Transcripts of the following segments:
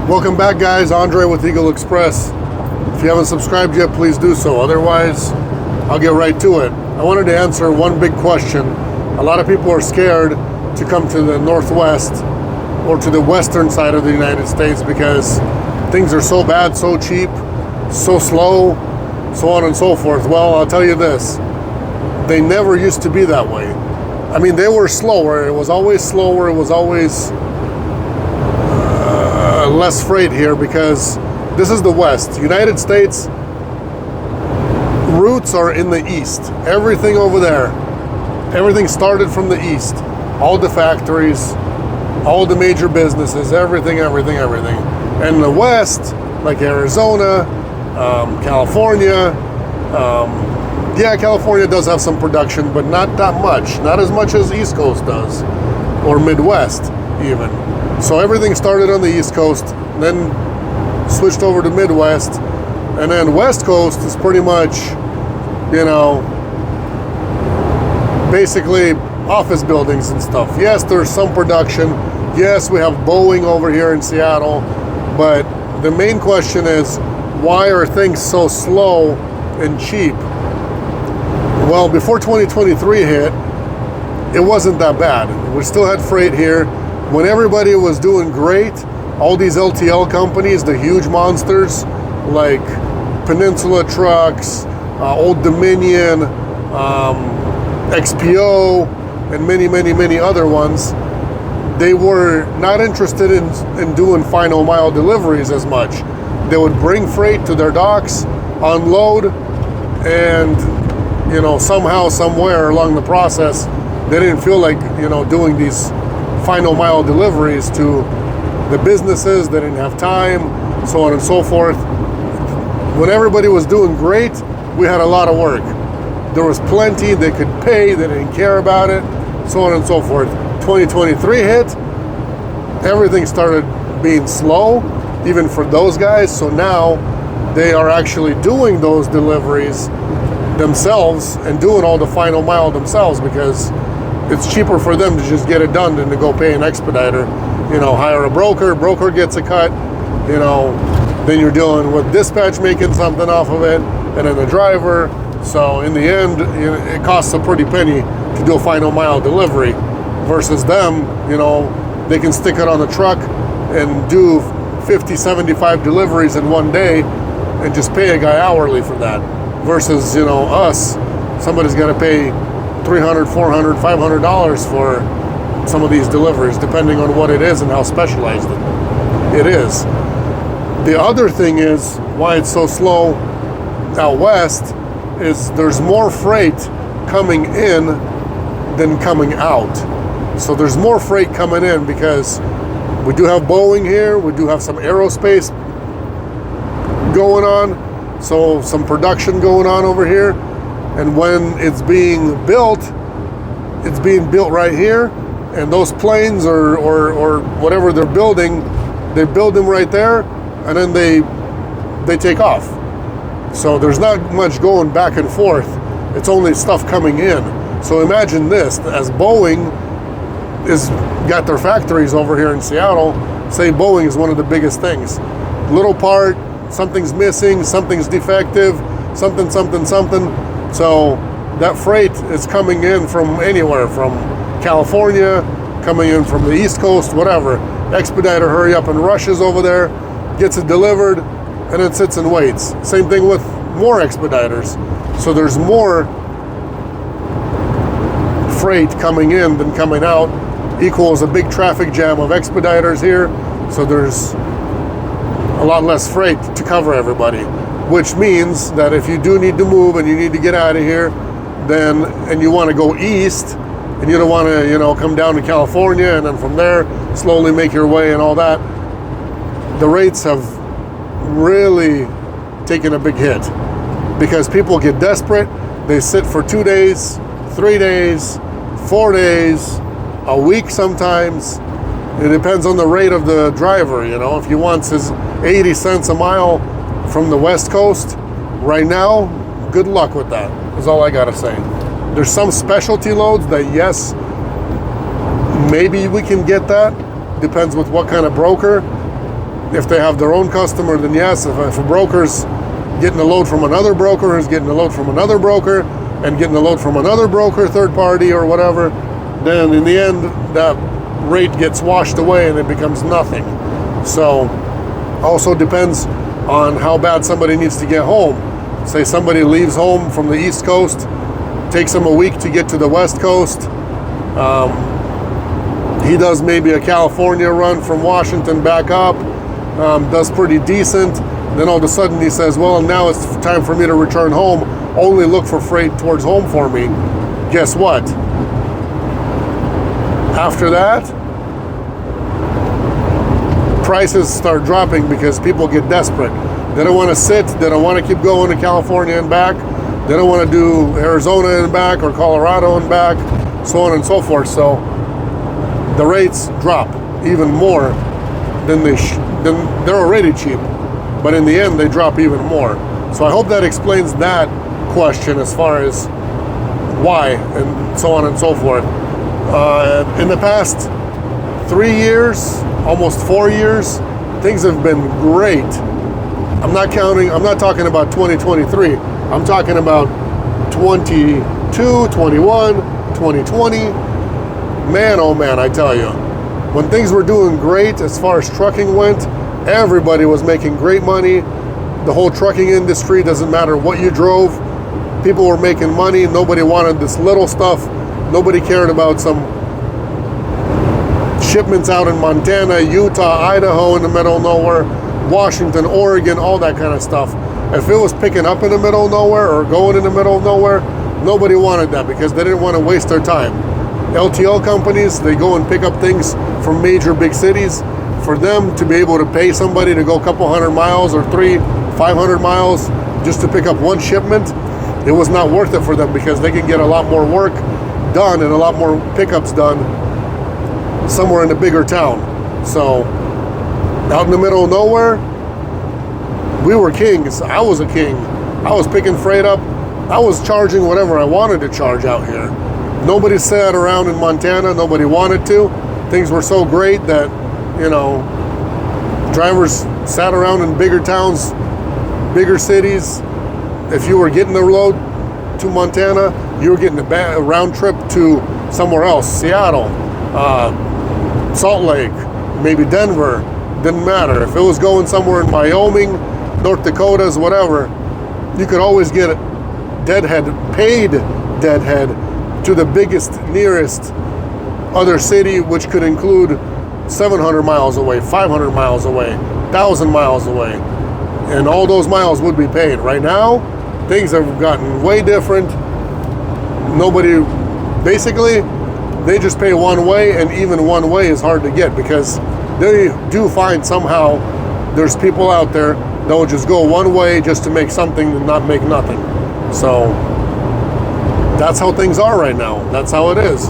Welcome back, guys. Andre with Eagle Express. If you haven't subscribed yet, please do so. Otherwise, I'll get right to it. I wanted to answer one big question. A lot of people are scared to come to the Northwest or to the western side of the United States because things are so bad, so cheap, so slow, so on and so forth. Well, I'll tell you this. They never used to be that way. I mean, they were slower. It was always slower. It was always less freight here because this is the West. United States roots are in the East. Everything over there, everything started from the East. All the factories, all the major businesses, everything. And the West, like Arizona, California, California does have some production, but not that much. Not as much as East Coast does, or Midwest even. So everything started on the East Coast, then switched over to Midwest, and then West Coast is pretty much, basically office buildings and stuff. Yes, there's some production. Yes, we have Boeing over here in Seattle, but the main question is, why are things so slow and cheap? Well, before 2023 hit, it wasn't that bad. We still had freight here. When everybody was doing great, all these LTL companies, the huge monsters like Peninsula Trucks, Old Dominion, XPO, and many other ones, they were not interested in doing final mile deliveries as much. They would bring freight to their docks, unload, and somehow, somewhere along the process, they didn't feel like doing these final mile deliveries to the businesses. They didn't have time, so on and so forth. When everybody was doing great, we had a lot of work. There was plenty, they could pay, they didn't care about it, so on and so forth. 2023 hit, everything started being slow, even for those guys. So now they are actually doing those deliveries themselves and doing all the final mile themselves because it's cheaper for them to just get it done than to go pay an expediter. Hire a broker gets a cut, then you're dealing with dispatch making something off of it, and then the driver. So in the end, it costs a pretty penny to do a final mile delivery versus them, they can stick it on the truck and do 50, 75 deliveries in one day and just pay a guy hourly for that. Versus, us, somebody's got to pay $300, $400, $500 for some of these deliveries, depending on what it is and how specialized it is. The other thing is why it's so slow out west is there's more freight coming in than coming out. So there's more freight coming in because we do have Boeing here, we do have some aerospace going on, so some production going on over here. And when it's being built right here, and those planes or whatever they're building, they build them right there, and then they take off. So there's not much going back and forth. It's only stuff coming in. So imagine this, as Boeing is got their factories over here in Seattle, say Boeing is one of the biggest things. Little part, something's missing, something's defective, something. So that freight is coming in from anywhere, from California, coming in from the East Coast, whatever. Expediter hurry up and rushes over there, gets it delivered, and then sits and waits. Same thing with more expediters. So there's more freight coming in than coming out, equals a big traffic jam of expediters here. So there's a lot less freight to cover everybody, which means that if you do need to move and you need to get out of here, and you want to go east, and you don't want to, come down to California and then from there slowly make your way and all that, the rates have really taken a big hit because people get desperate. They sit for 2 days, 3 days, 4 days, a week sometimes. It depends on the rate of the driver. If he wants his 80 cents a mile from the West Coast right now, good luck with that, is all I gotta say. There's some specialty loads that, yes, maybe we can get that. Depends with what kind of broker. If they have their own customer, then yes. If a broker's getting a load from another broker, who's getting a load from another broker, and getting a load from another broker, third party or whatever, then in the end, that rate gets washed away and it becomes nothing. So, also depends on how bad somebody needs to get home. Say somebody leaves home from the East Coast, takes them a week to get to the West Coast. He does maybe a California run from Washington back up, does pretty decent. Then all of a sudden he says, well, now it's time for me to return home. Only look for freight towards home for me. Guess what? After that, prices start dropping because people get desperate. They don't want to sit. They don't want to keep going to California and back. They don't want to do Arizona and back or Colorado and back, so on and so forth. So the rates drop even more than they're already cheap. But in the end, they drop even more. So I hope that explains that question as far as why and so on and so forth. In the past 3 years, almost 4 years, things have been great. I'm not talking about 2023. I'm talking about 22, 21, 2020. Man, oh man, I tell you. When things were doing great as far as trucking went, everybody was making great money. The whole trucking industry, doesn't matter what you drove, people were making money. Nobody wanted this little stuff. Nobody cared about some shipments out in Montana, Utah, Idaho, in the middle of nowhere, Washington, Oregon, all that kind of stuff. If it was picking up in the middle of nowhere or going in the middle of nowhere, nobody wanted that because they didn't want to waste their time. LTL companies, they go and pick up things from major big cities. For them to be able to pay somebody to go a couple 100 miles or 500 miles just to pick up one shipment, it was not worth it for them because they can get a lot more work done and a lot more pickups done somewhere in a bigger town. So out in the middle of nowhere, we were kings. I was a king. I was picking freight up. I was charging whatever I wanted to charge out here. Nobody sat around in Montana. Nobody wanted to. Things were so great that, you know, drivers sat around in bigger towns, bigger cities. If you were getting a load to Montana, you were getting a round trip to somewhere else, Seattle, Salt Lake, maybe Denver, didn't matter. If it was going somewhere in Wyoming, North Dakotas, whatever, you could always get paid deadhead to the biggest, nearest other city, which could include 700 miles away, 500 miles away, 1,000 miles away, and all those miles would be paid. Right now, things have gotten way different. Nobody, basically, they just pay one way, and even one way is hard to get because they do find somehow there's people out there that will just go one way just to make something and not make nothing. So that's how things are right now. That's how it is.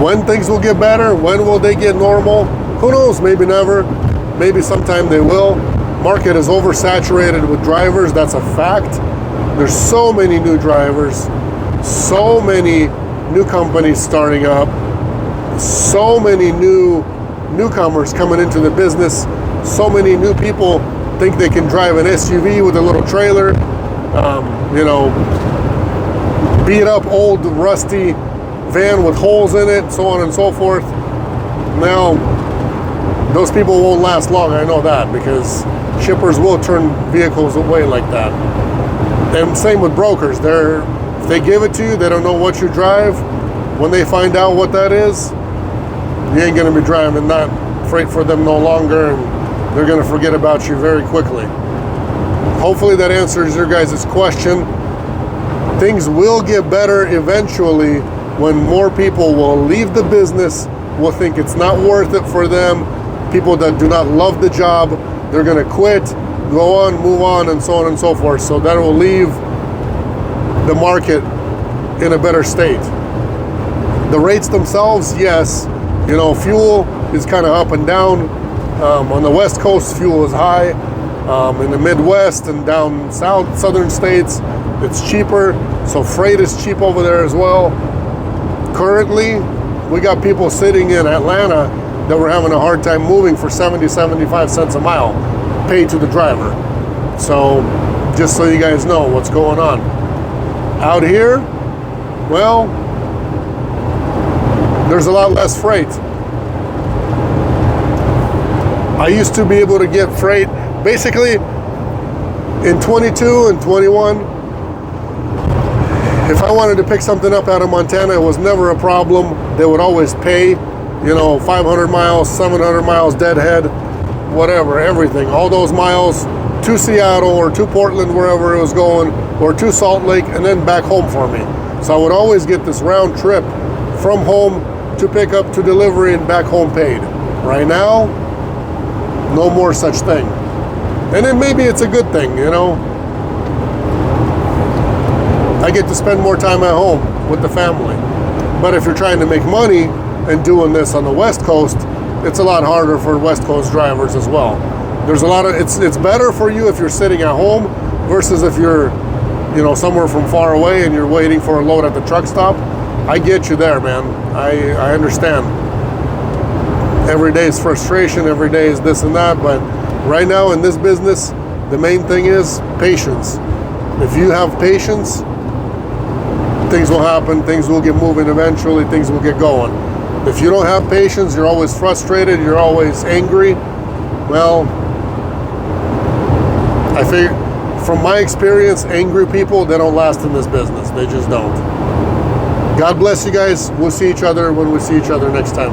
When things will get better, when will they get normal? Who knows? Maybe never. Maybe sometime they will. Market is oversaturated with drivers. That's a fact. There's so many new drivers, so many new companies starting up, so many newcomers coming into the business. So many new people think they can drive an SUV with a little trailer, beat up old rusty van with holes in it, so on and so forth. Now, those people won't last long, I know that, because shippers will turn vehicles away like that. And same with brokers. If they give it to you, they don't know what you drive. When they find out what that is, you ain't gonna be driving that freight for them no longer, and they're gonna forget about you very quickly. Hopefully that answers your guys' question. Things will get better eventually when more people will leave the business, will think it's not worth it for them. People that do not love the job, they're gonna quit, go on, move on, and so on and so forth. So that will leave the market in a better state. The rates themselves, yes, fuel is kind of up and down. On the West Coast, fuel is high. In the Midwest and down southern states, it's cheaper. So freight is cheap over there as well. Currently, we got people sitting in Atlanta that were having a hard time moving for 70, 75 cents a mile paid to the driver. So just so you guys know what's going on. Out here, well, there's a lot less freight. I used to be able to get freight basically in 22 and 21. If I wanted to pick something up out of Montana, it was never a problem. They would always pay, 500 miles, 700 miles deadhead, whatever, everything. All those miles to Seattle or to Portland, wherever it was going, or to Salt Lake, and then back home for me. So I would always get this round trip from home to pick up to delivery and back home paid. Right now, no more such thing. And then maybe it's a good thing, I get to spend more time at home with the family. But if you're trying to make money and doing this on the West Coast, it's a lot harder for West Coast drivers as well. There's a lot of, it's better for you if you're sitting at home versus if you're, somewhere from far away and you're waiting for a load at the truck stop. I get you there, man. I understand. Every day is frustration, every day is this and that, but right now in this business, the main thing is patience. If you have patience, things will happen, things will get moving eventually, things will get going. If you don't have patience, you're always frustrated, you're always angry, well, I figure, from my experience, angry people, they don't last in this business. They just don't. God bless you guys. We'll see each other when we see each other next time.